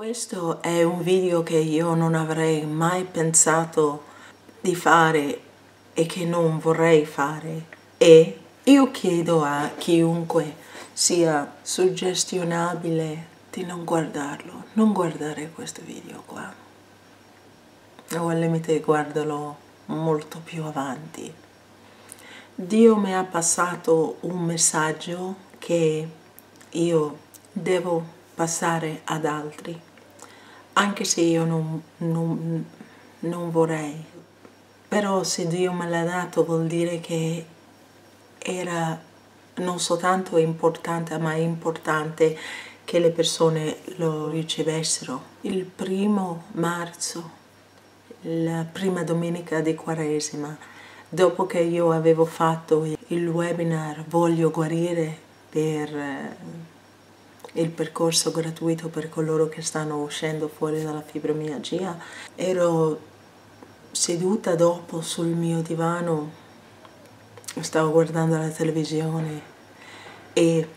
Questo è un video che io non avrei mai pensato di fare e che non vorrei fare, e io chiedo a chiunque sia suggestionabile di non guardarlo, non guardare questo video qua, o al limite guardalo molto più avanti. Dio mi ha passato un messaggio che io devo passare ad altri, anche se io non vorrei. Però se Dio me l'ha dato vuol dire che era non soltanto importante, ma importante che le persone lo ricevessero. Il 1° marzo, la prima domenica di Quaresima, dopo che io avevo fatto il webinar Voglio guarire per il percorso gratuito per coloro che stanno uscendo fuori dalla fibromialgia, ero seduta dopo sul mio divano, stavo guardando la televisione e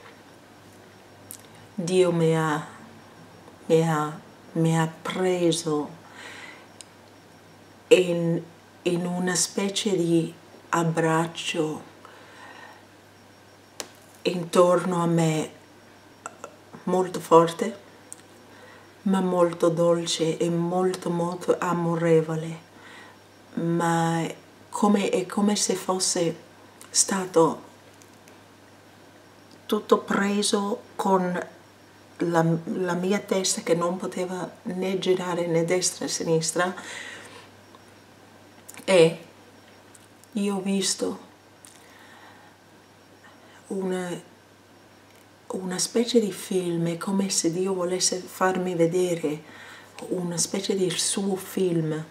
Dio mi ha preso in una specie di abbraccio intorno a me, molto forte, ma molto dolce e molto amorevole, ma è come se fosse stato tutto preso con la mia testa che non poteva né girare né destra né sinistra, e io ho visto una specie di film, è come se Dio volesse farmi vedere una specie di suo film,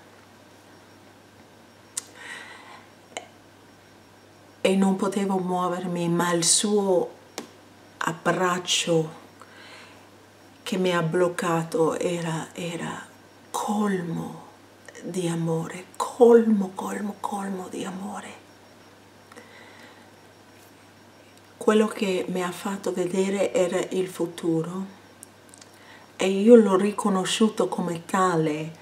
e non potevo muovermi, ma il suo abbraccio che mi ha bloccato era colmo di amore, colmo di amore. Quello che mi ha fatto vedere era il futuro e io l'ho riconosciuto come tale,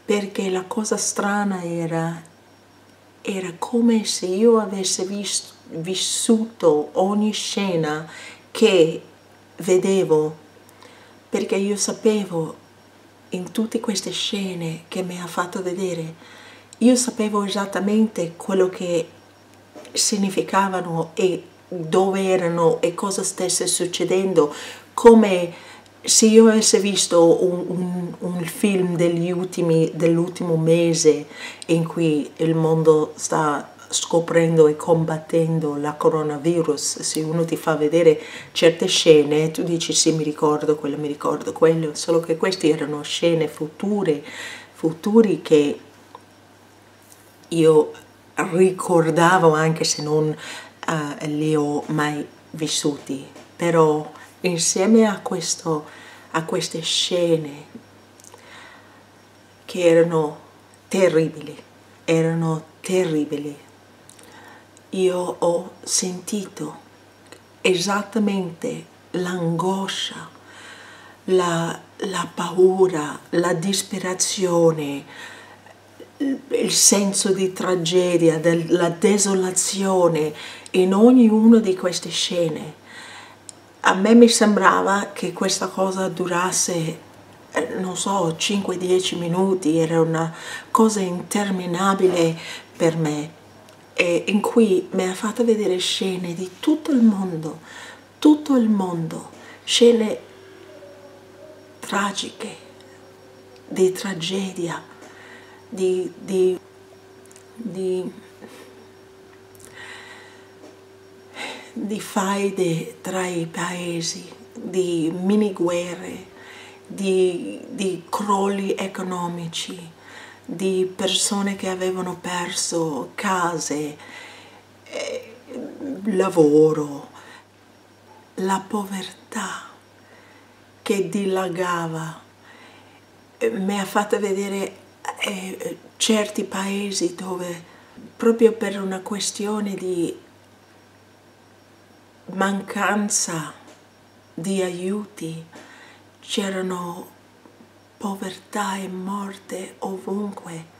perché la cosa strana era come se io avessi vissuto ogni scena che vedevo, perché io sapevo in tutte queste scene che mi ha fatto vedere, io sapevo esattamente quello che significavano e dove erano e cosa stesse succedendo, come se io avessi visto un film dell'ultimo mese in cui il mondo sta scoprendo e combattendo la coronavirus. Se uno ti fa vedere certe scene, tu dici sì, mi ricordo quello, solo che queste erano scene futuri che io ricordavo anche se non li ho mai vissuti, però insieme a queste scene che erano terribili, io ho sentito esattamente l'angoscia, la paura, la disperazione, il senso di tragedia, la desolazione in ognuna di queste scene. A me mi sembrava che questa cosa durasse, non so, 5-10 minuti, era una cosa interminabile per me, e in cui mi ha fatto vedere scene di tutto il mondo, scene tragiche, di tragedia, di faide tra i paesi, di mini guerre, di crolli economici, di persone che avevano perso case, lavoro, la povertà che dilagava. Mi ha fatto vedere certi paesi dove, proprio per una questione di mancanza di aiuti, c'erano povertà e morte ovunque.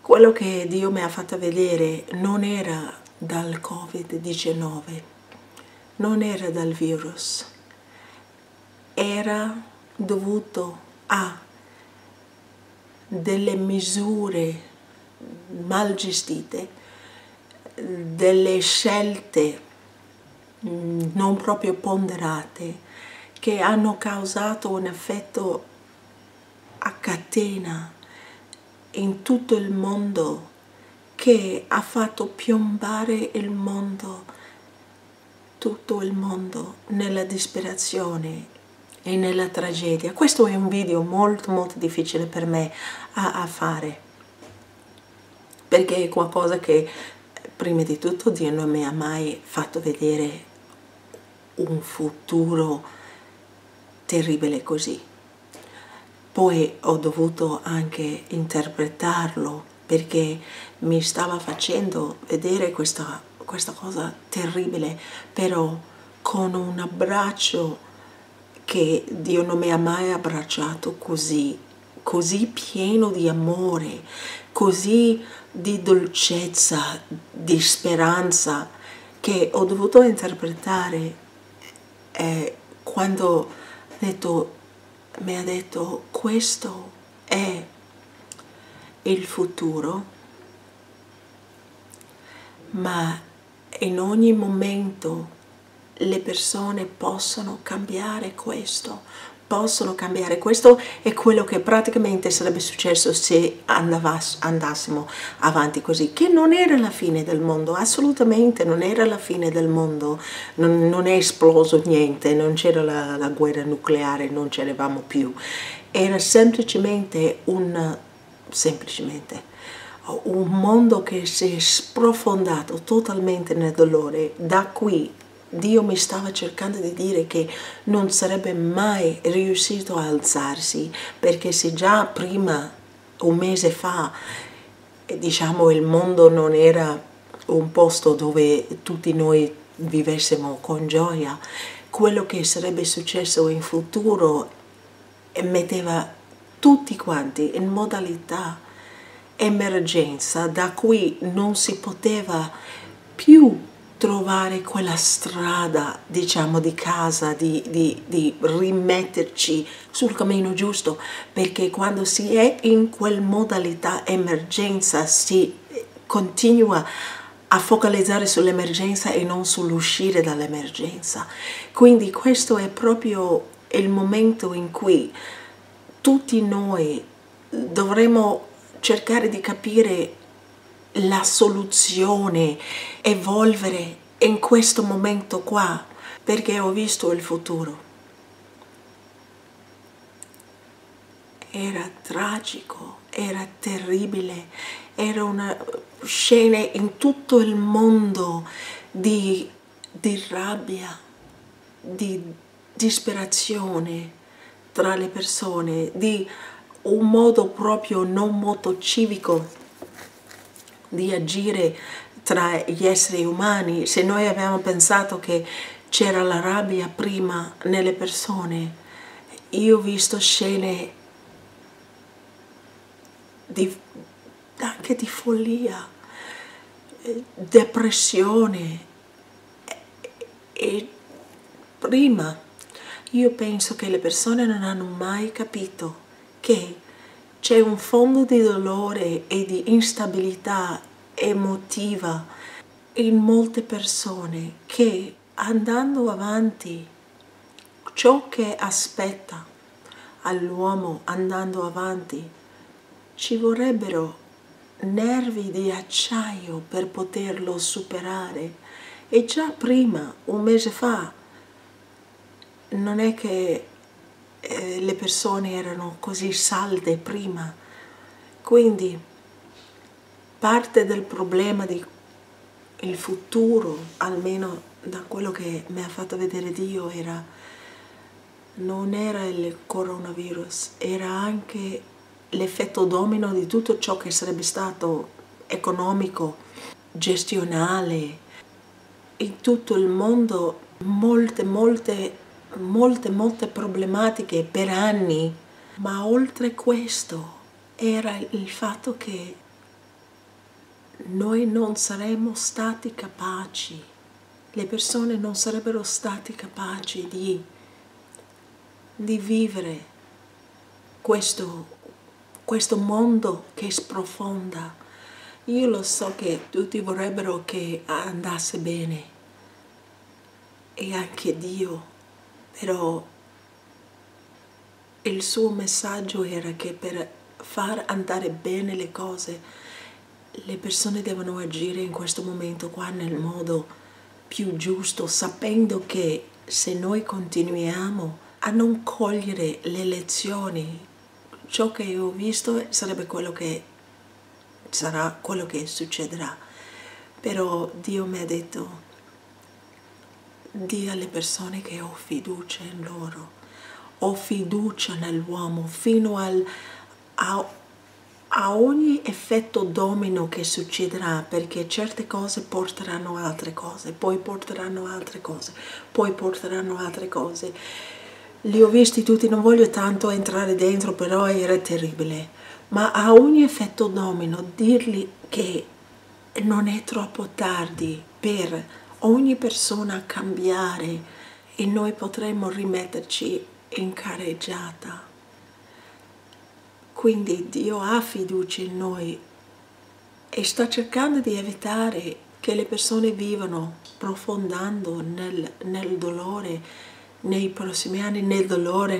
Quello che Dio mi ha fatto vedere non era dal Covid-19, non era dal virus, era dovuto a delle misure mal gestite, delle scelte non proprio ponderate che hanno causato un effetto a catena in tutto il mondo, che ha fatto piombare il mondo, tutto il mondo, nella disperazione e nella tragedia. Questo è un video molto difficile per me a fare, perché è qualcosa che prima di tutto Dio non mi ha mai fatto vedere un futuro terribile così. Poi ho dovuto anche interpretarlo, perché mi stava facendo vedere questa cosa terribile, però con un abbraccio che Dio non mi ha mai abbracciato così pieno di amore, così di dolcezza, di speranza, che ho dovuto interpretare quando mi ha detto questo è il futuro, ma in ogni momento le persone possono cambiare questo, possono cambiare. Questo è quello che praticamente sarebbe successo se andassimo avanti così, che non era la fine del mondo, assolutamente non era la fine del mondo, non è esploso niente, non c'era la guerra nucleare, non c'eravamo più, era semplicemente un mondo che si è sprofondato totalmente nel dolore. Da qui Dio mi stava cercando di dire che non sarebbe mai riuscito a alzarsi, perché se già prima, un mese fa, diciamo, il mondo non era un posto dove tutti noi vivessimo con gioia, quello che sarebbe successo in futuro metteva tutti quanti in modalità emergenza, da cui non si poteva più trovare quella strada, diciamo, di casa, di rimetterci sul cammino giusto, perché quando si è in quella modalità emergenza si continua a focalizzare sull'emergenza e non sull'uscire dall'emergenza. Quindi questo è proprio il momento in cui tutti noi dovremo cercare di capire la soluzione, evolvere in questo momento qua, perché ho visto il futuro. Era tragico, era terribile, era una scena in tutto il mondo di rabbia, di disperazione tra le persone, di un modo proprio non molto civico di agire tra gli esseri umani. Se noi avevamo pensato che c'era la rabbia prima nelle persone, io ho visto scene anche di follia, depressione, e prima io penso che le persone non hanno mai capito che c'è un fondo di dolore e di instabilità emotiva in molte persone, che andando avanti, ciò che aspetta all'uomo andando avanti, ci vorrebbero nervi di acciaio per poterlo superare. E già prima, un mese fa, non è che le persone erano così salde prima. Quindi parte del problema del futuro, almeno da quello che mi ha fatto vedere Dio, non era il coronavirus, era anche l'effetto domino di tutto ciò che sarebbe stato economico, gestionale, in tutto il mondo. Molte molte problematiche per anni, ma oltre questo era il fatto che noi non saremmo stati capaci, le persone non sarebbero stati capaci di vivere questo mondo che sprofonda. Io lo so che tutti vorrebbero che andasse bene, e anche Dio, però il suo messaggio era che per far andare bene le cose, le persone devono agire in questo momento qua nel modo più giusto, sapendo che se noi continuiamo a non cogliere le lezioni, ciò che ho visto sarebbe quello che sarà, quello che succederà. Però Dio mi ha detto: di alle persone che ho fiducia in loro, ho fiducia nell'uomo, fino a ogni effetto domino che succederà, perché certe cose porteranno altre cose, poi porteranno altre cose, poi porteranno altre cose. Li ho visti tutti, non voglio tanto entrare dentro, però era terribile. Ma a ogni effetto domino dirgli che non è troppo tardi per ogni persona cambiare e noi potremmo rimetterci in carreggiata. Quindi Dio ha fiducia in noi e sta cercando di evitare che le persone vivano profondando nel dolore nei prossimi anni, nel dolore,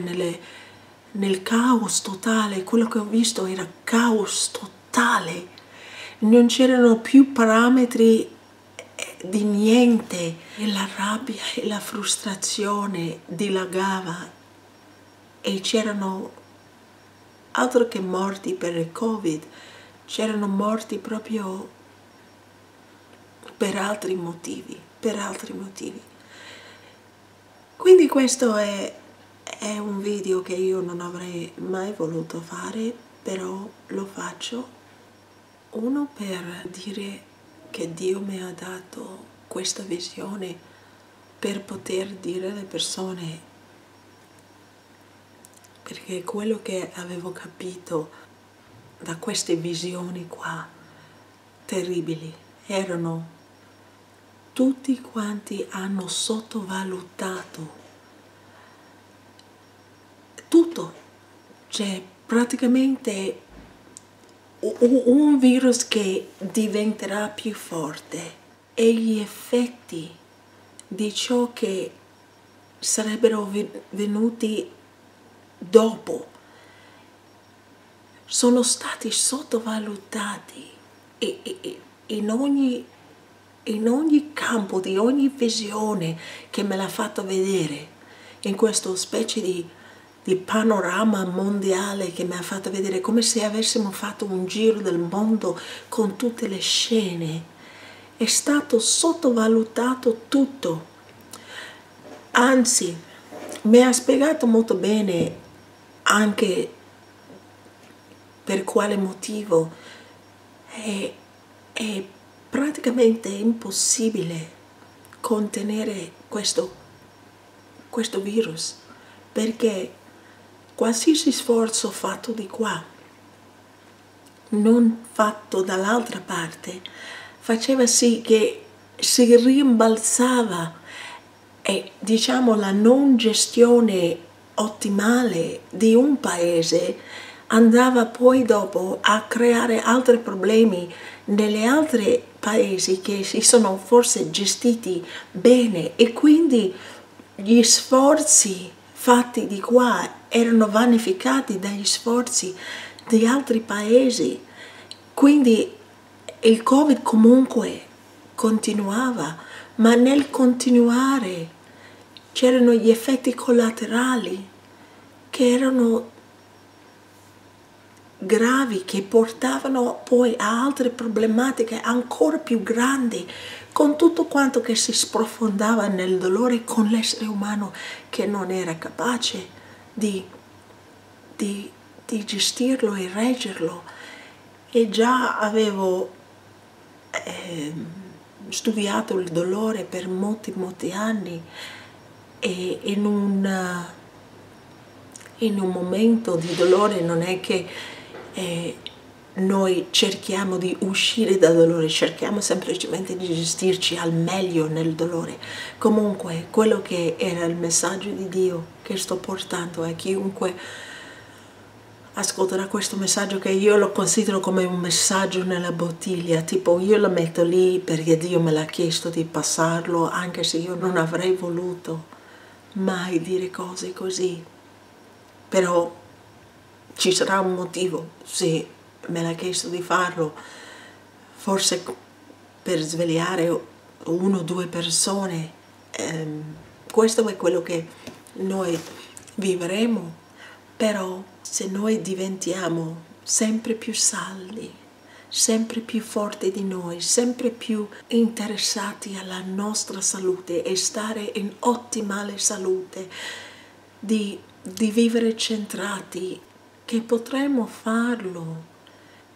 nel caos totale. Quello che ho visto era caos totale, non c'erano più parametri di niente, e la rabbia e la frustrazione dilagava, e c'erano altro che morti per il Covid, c'erano morti proprio per altri motivi, Quindi questo è un video che io non avrei mai voluto fare, però lo faccio. Uno, per dire che Dio mi ha dato questa visione per poter dire alle persone, perché quello che avevo capito da queste visioni qua terribili erano tutti quanti hanno sottovalutato tutto, cioè praticamente un virus che diventerà più forte, e gli effetti di ciò che sarebbero venuti dopo sono stati sottovalutati, e in ogni campo, di ogni visione che me l'ha fatto vedere, in questo specie di panorama mondiale che mi ha fatto vedere, come se avessimo fatto un giro del mondo con tutte le scene, è stato sottovalutato tutto. Anzi, mi ha spiegato molto bene anche per quale motivo è praticamente impossibile contenere questo virus, perché qualsiasi sforzo fatto di qua, non fatto dall'altra parte, faceva sì che si rimbalzava, e diciamo la non gestione ottimale di un paese andava poi dopo a creare altri problemi negli altri paesi che si sono forse gestiti bene, e quindi gli sforzi fatti di qua erano vanificati dagli sforzi di altri paesi. Quindi il Covid comunque continuava, ma nel continuare c'erano gli effetti collaterali che erano gravi, che portavano poi a altre problematiche ancora più grandi, con tutto quanto che si sprofondava nel dolore, con l'essere umano che non era capace di gestirlo e reggerlo. E già avevo studiato il dolore per molti anni, E in un momento di dolore non è che noi cerchiamo di uscire dal dolore, cerchiamo semplicemente di gestirci al meglio nel dolore. Comunque, quello che era il messaggio di Dio che sto portando a chiunque ascolterà questo messaggio, che io lo considero come un messaggio nella bottiglia, tipo io lo metto lì perché Dio me l'ha chiesto di passarlo, anche se io non avrei voluto mai dire cose così, però ci sarà un motivo se me l'ha chiesto di farlo, forse per svegliare uno o due persone. Questo è quello che noi vivremo, però se noi diventiamo sempre più saldi, sempre più forti di noi, sempre più interessati alla nostra salute e stare in ottimale salute, di vivere centrati, che potremo farlo,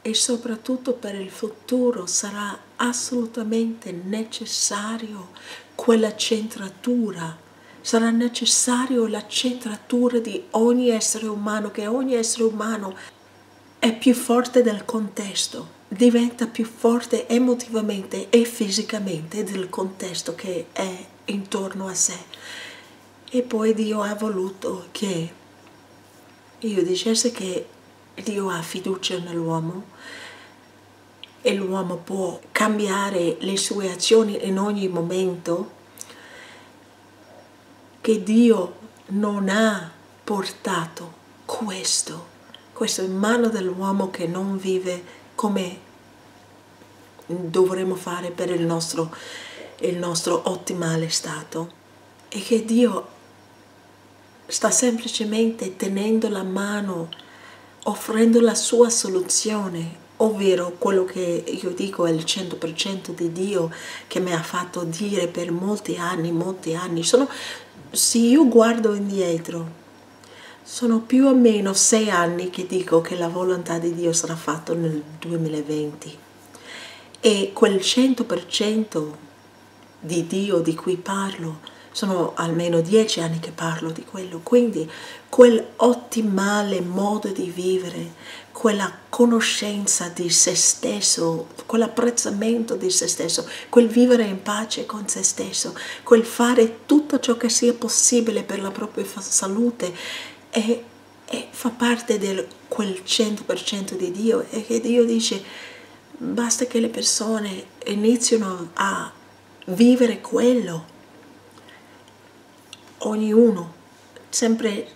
e soprattutto per il futuro sarà assolutamente necessario quella centratura. Sarà necessario la centratura di ogni essere umano, che ogni essere umano è più forte del contesto, diventa più forte emotivamente e fisicamente del contesto che è intorno a sé. E poi Dio ha voluto che io dicesse che Dio ha fiducia nell'uomo e l'uomo può cambiare le sue azioni in ogni momento, che Dio non ha portato questo in mano dell'uomo che non vive come dovremmo fare per il nostro ottimale stato, e che Dio sta semplicemente tenendo la mano, offrendo la sua soluzione, ovvero quello che io dico è il 100% di Dio, che mi ha fatto dire per molti anni. Se io guardo indietro, sono più o meno 6 anni che dico che la volontà di Dio sarà fatta nel 2020. E quel 100% di Dio di cui parlo, sono almeno 10 anni che parlo di quello. Quindi quel ottimale modo di vivere, quella conoscenza di se stesso, quell'apprezzamento di se stesso, quel vivere in pace con se stesso, quel fare tutto ciò che sia possibile per la propria salute, e fa parte di quel 100% di Dio. E che Dio dice: basta che le persone iniziano a vivere quello, ognuno, sempre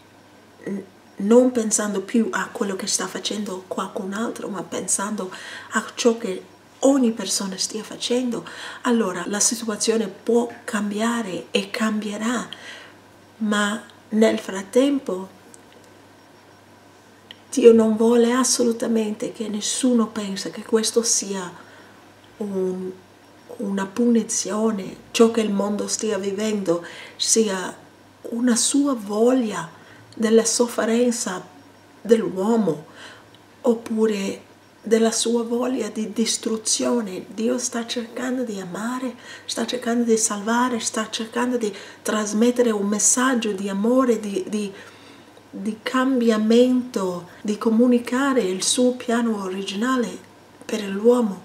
non pensando più a quello che sta facendo qualcun altro, ma pensando a ciò che ogni persona stia facendo, allora la situazione può cambiare e cambierà. Ma nel frattempo Dio non vuole assolutamente che nessuno pensi che questo sia una punizione, ciò che il mondo stia vivendo sia una sua voglia della sofferenza dell'uomo, oppure della sua voglia di distruzione. Dio sta cercando di amare, sta cercando di salvare, sta cercando di trasmettere un messaggio di amore, di cambiamento, di comunicare il suo piano originale per l'uomo,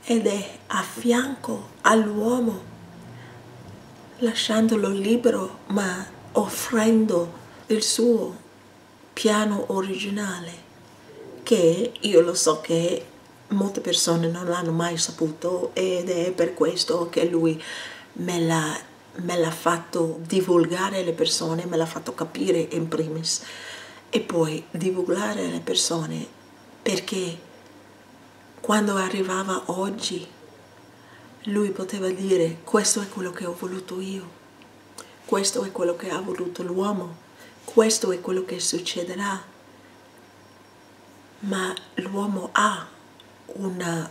ed è a fianco all'uomo, lasciandolo libero, ma offrendo il suo piano originale, che io lo so che molte persone non l'hanno mai saputo, ed è per questo che lui me l'ha fatto divulgare alle persone, me l'ha fatto capire in primis, e poi divulgare alle persone, perché quando arrivava oggi lui poteva dire: questo è quello che ho voluto io, questo è quello che ha voluto l'uomo, questo è quello che succederà. Ma l'uomo ha una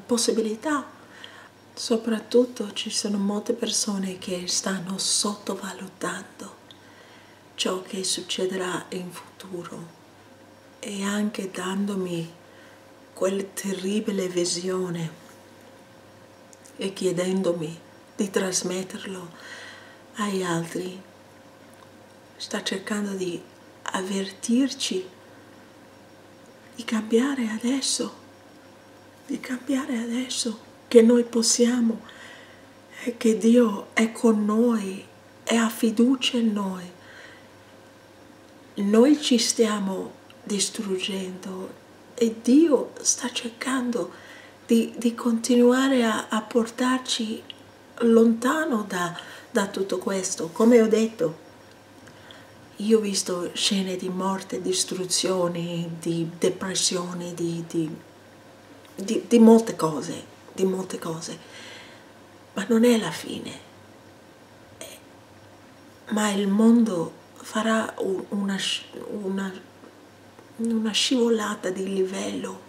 possibilità. Soprattutto ci sono molte persone che stanno sottovalutando ciò che succederà in futuro, e anche dandomi quella terribile visione e chiedendomi di trasmetterlo agli altri, sta cercando di avvertirci di cambiare adesso, che noi possiamo e che Dio è con noi e ha fiducia in noi. Noi ci stiamo distruggendo e Dio sta cercando di continuare a portarci lontano da tutto questo. Come ho detto, io ho visto scene di morte, distruzioni, di depressioni, di molte cose, ma non è la fine. Ma il mondo farà una scivolata di livello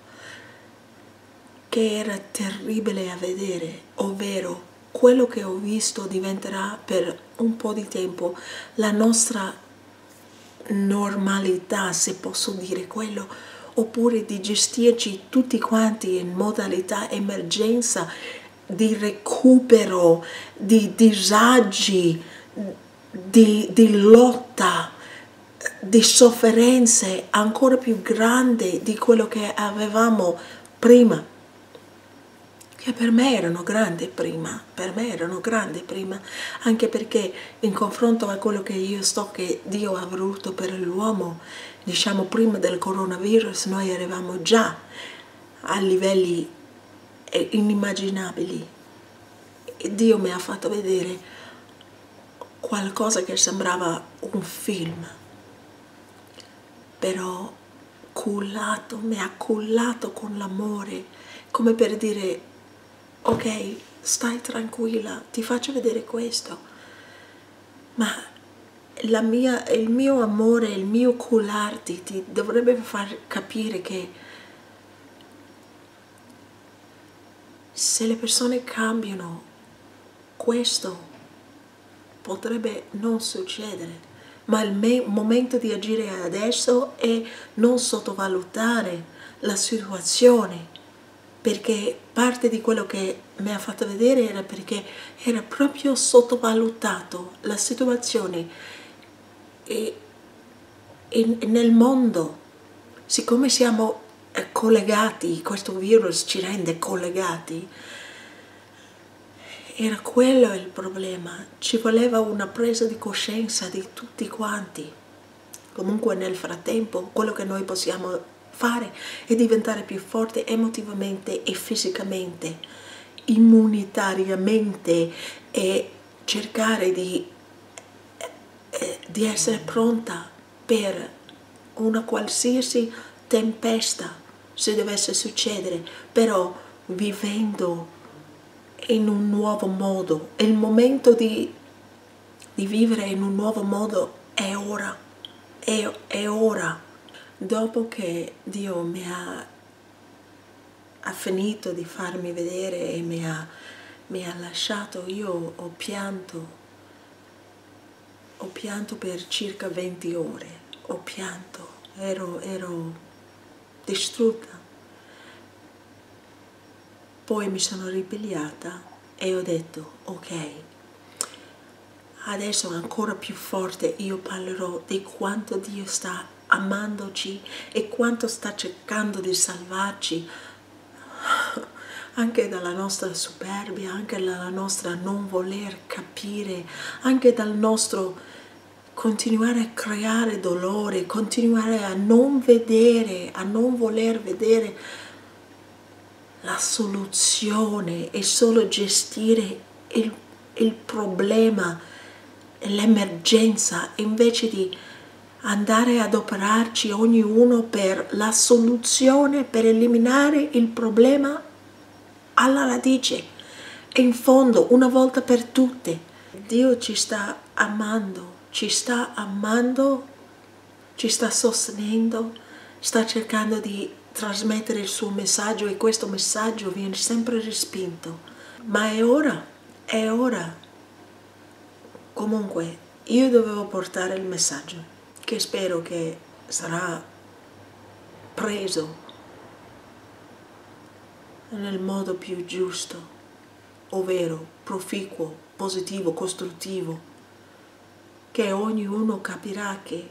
che era terribile a vedere, ovvero quello che ho visto diventerà per un po' di tempo la nostra normalità, se posso dire quello, oppure di gestirci tutti quanti in modalità emergenza, di recupero, di disagi, di lotta, di sofferenze ancora più grandi di quello che avevamo prima, che per me erano grandi prima, anche perché in confronto a quello che io so che Dio ha voluto per l'uomo, diciamo prima del coronavirus, noi eravamo già a livelli inimmaginabili. E Dio mi ha fatto vedere qualcosa che sembrava un film, però mi ha cullato con l'amore, come per dire: ok, stai tranquilla, ti faccio vedere questo, ma il mio amore, il mio cullarti ti dovrebbe far capire che se le persone cambiano, questo potrebbe non succedere. Ma il momento di agire adesso è non sottovalutare la situazione, perché parte di quello che mi ha fatto vedere era perché era proprio sottovalutato la situazione e nel mondo, siccome siamo collegati, questo virus ci rende collegati, era quello il problema, ci voleva una presa di coscienza di tutti quanti. Comunque nel frattempo quello che noi possiamo fare è diventare più forte emotivamente e fisicamente, immunitariamente, e cercare di essere pronta per una qualsiasi tempesta se dovesse succedere, però vivendo in un nuovo modo. Il momento di vivere in un nuovo modo è ora, è ora. Dopo che Dio ha finito di farmi vedere e mi ha lasciato, io ho pianto per circa 20 ore, ho pianto, ero distrutta. Poi mi sono ripigliata e ho detto: ok, adesso ancora più forte io parlerò di quanto Dio sta amandoci e quanto sta cercando di salvarci anche dalla nostra superbia, anche dalla nostra non voler capire, anche dal nostro continuare a creare dolore, continuare a non vedere, a non voler vedere la soluzione e solo gestire il problema, l'emergenza, invece di andare ad operarci ognuno per la soluzione, per eliminare il problema alla radice e in fondo, una volta per tutte. Dio ci sta amando, ci sta sostenendo, sta cercando di trasmettere il suo messaggio e questo messaggio viene sempre respinto. Ma è ora, è ora. Comunque, io dovevo portare il messaggio, che spero che sarà preso nel modo più giusto. ovvero proficuo, positivo, costruttivo, che ognuno capirà che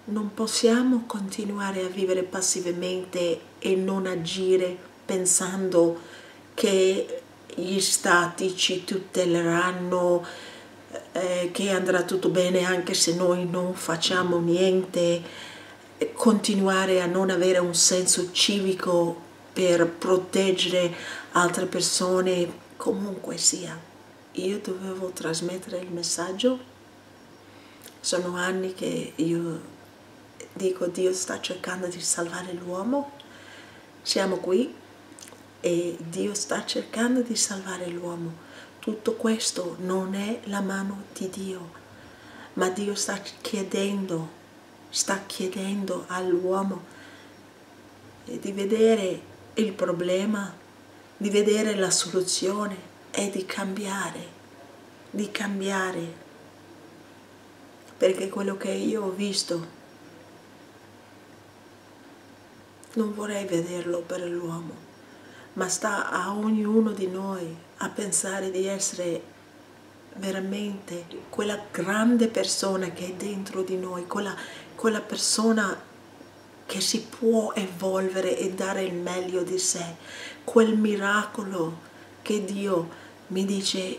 non possiamo continuare a vivere passivamente e non agire pensando che gli stati ci tuteleranno, che andrà tutto bene anche se noi non facciamo niente, continuare a non avere un senso civico per proteggere altre persone. Comunque sia, io dovevo trasmettere il messaggio. Sono anni che io dico Dio sta cercando di salvare l'uomo, siamo qui e Dio sta cercando di salvare l'uomo. Tutto questo non è la mano di Dio, ma Dio sta chiedendo all'uomo di vedere il problema, di vedere la soluzione e di cambiare, perché quello che io ho visto non vorrei vederlo per l'uomo, ma sta a ognuno di noi a pensare di essere veramente quella grande persona che è dentro di noi, quella persona che si può evolvere e dare il meglio di sé, quel miracolo che Dio mi dice,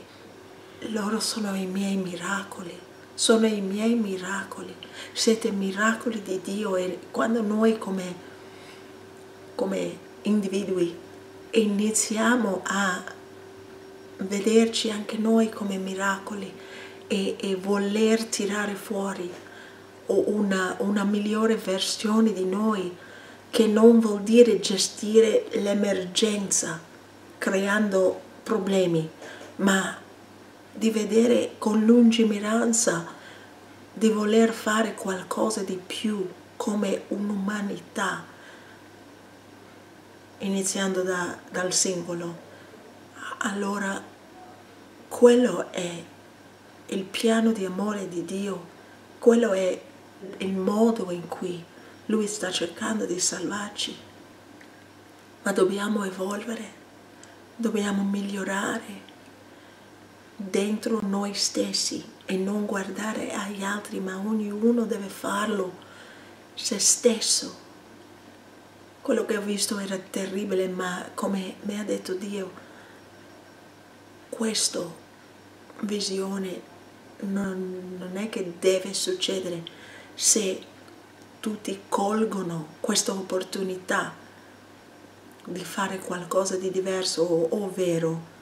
loro sono i miei miracoli, sono i miei miracoli, siete miracoli di Dio. E quando noi come individui iniziamo a vederci anche noi come miracoli e voler tirare fuori una migliore versione di noi, che non vuol dire gestire l'emergenza creando problemi, ma di vedere con lungimiranza, di voler fare qualcosa di più come un'umanità, iniziando dal singolo. Allora quello è il piano di amore di Dio, quello è il modo in cui Lui sta cercando di salvarci, ma dobbiamo evolvere, dobbiamo migliorare dentro noi stessi e non guardare agli altri, ma ognuno deve farlo se stesso. Quello che ho visto era terribile, ma come mi ha detto Dio, questa visione non è che deve succedere se tutti colgono questa opportunità di fare qualcosa di diverso, ovvero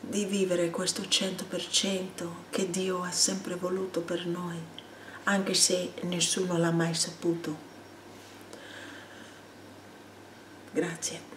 di vivere questo 100% che Dio ha sempre voluto per noi, anche se nessuno l'ha mai saputo. Grazie.